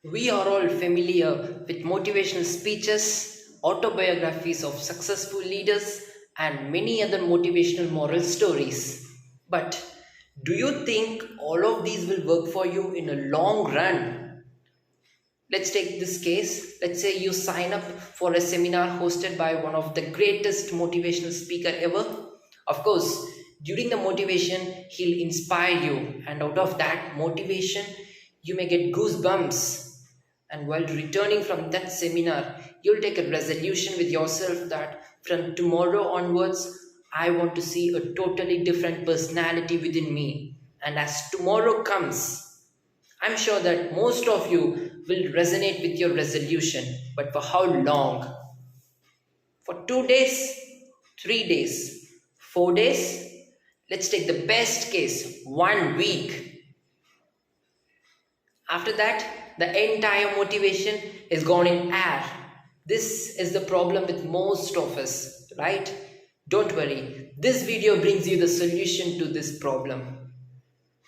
We are all familiar with motivational speeches, autobiographies of successful leaders, and many other motivational moral stories. But do you think all of these will work for you in a long run? Let's take this case. Let's say you sign up for a seminar hosted by one of the greatest motivational speaker ever. Of course, during the motivation, he'll inspire you, and out of that motivation, you may get goosebumps. And while returning from that seminar, you'll take a resolution with yourself that from tomorrow onwards, I want to see a totally different personality within me. And as tomorrow comes, I'm sure that most of you will resonate with your resolution, but for how long? For 2 days, 3 days, 4 days? Let's take the best case, 1 week. After that, the entire motivation is gone in air. This is the problem with most of us, right? Don't worry, this video brings you the solution to this problem.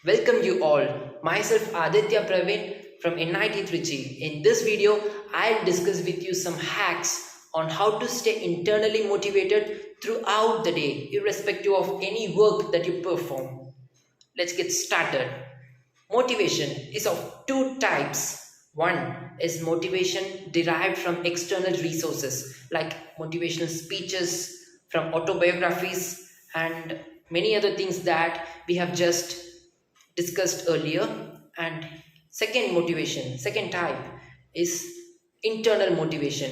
Welcome you all. Myself Aditya Praveen from NIT Trichy. In this video, I'll discuss with you some hacks on how to stay internally motivated throughout the day, irrespective of any work that you perform. Let's get started. Motivation is of two types. One is motivation derived from external resources like motivational speeches, from autobiographies, and many other things that we have just discussed earlier. And second type is internal motivation.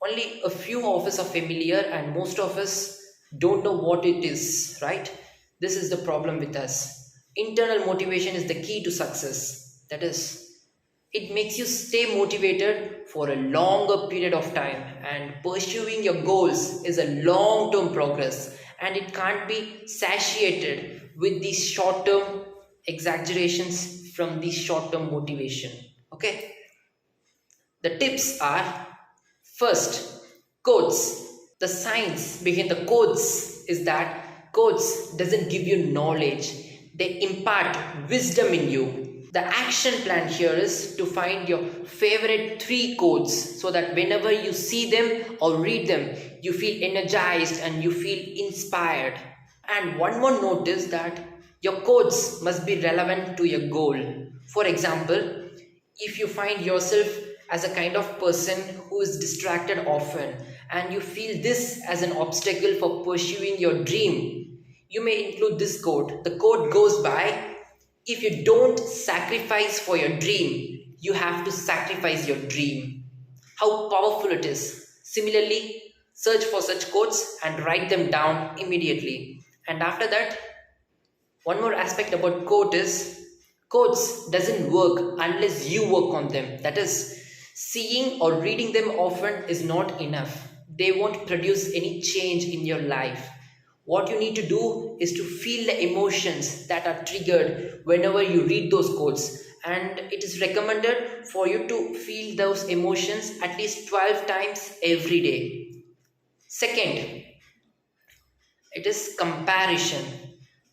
Only a few of us are familiar, and most of us don't know what it is, right? This is the problem with us. Internal motivation is the key to success. That is, it makes you stay motivated for a longer period of time, and pursuing your goals is a long term progress, and it can't be satiated with these short term exaggerations from the short term motivation. Okay, the tips are: first, quotes. The science behind the quotes is that quotes doesn't give you knowledge, they impart wisdom in you. The action plan here is to find your favorite three quotes so that whenever you see them or read them, you feel energized and you feel inspired. And one more note is that your quotes must be relevant to your goal. For example, if you find yourself as a kind of person who is distracted often and you feel this as an obstacle for pursuing your dream, you may include this quote. The quote goes by: if you don't sacrifice for your dream, you have to sacrifice your dream. How powerful it is. Similarly, search for such quotes and write them down immediately. And after that, one more aspect about quote is quotes doesn't work unless you work on them. That is, seeing or reading them often is not enough. They won't produce any change in your life. What you need to do is to feel the emotions that are triggered whenever you read those quotes. And it is recommended for you to feel those emotions at least 12 times every day. Second, it is comparison.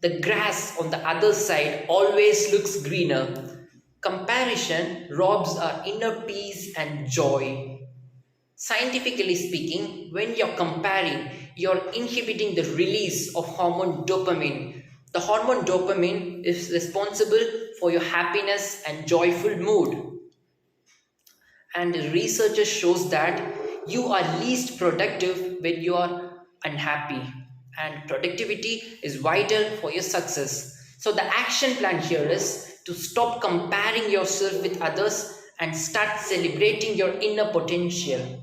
The grass on the other side always looks greener. Comparison robs our inner peace and joy. Scientifically speaking, when you're comparing, you're inhibiting the release of hormone dopamine. The hormone dopamine is responsible for your happiness and joyful mood. And research shows that you are least productive when you are unhappy, and productivity is vital for your success. So the action plan here is to stop comparing yourself with others and start celebrating your inner potential.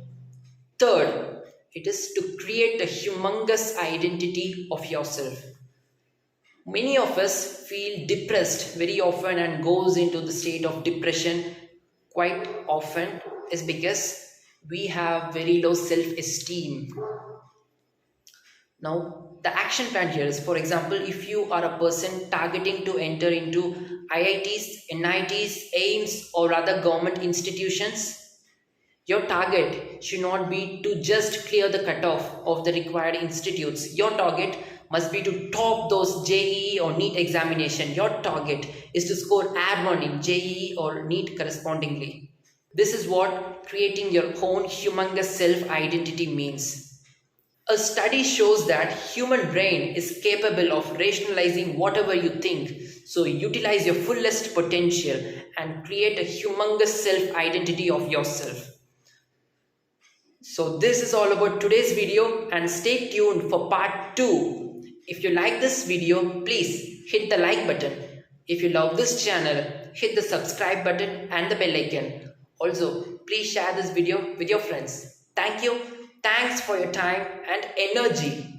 Third, it is to create a humongous identity of yourself. Many of us feel depressed very often and goes into the state of depression quite often is because we have very low self-esteem. Now, the action plan here is, for example, if you are a person targeting to enter into IITs, NITs, AIMS, or other government institutions, your target should not be to just clear the cutoff of the required institutes. Your target must be to top those JEE or NEET examination. Your target is to score Add 1 in JEE or NEET correspondingly. This is what creating your own humongous self-identity means. A study shows that human brain is capable of rationalizing whatever you think. So utilize your fullest potential and create a humongous self-identity of yourself. So this is all about today's video, and stay tuned for part 2. If you like this video, please hit the like button. If you love this channel, hit the subscribe button and the bell icon. Also, please share this video with your friends. Thank you. Thanks for your time and energy.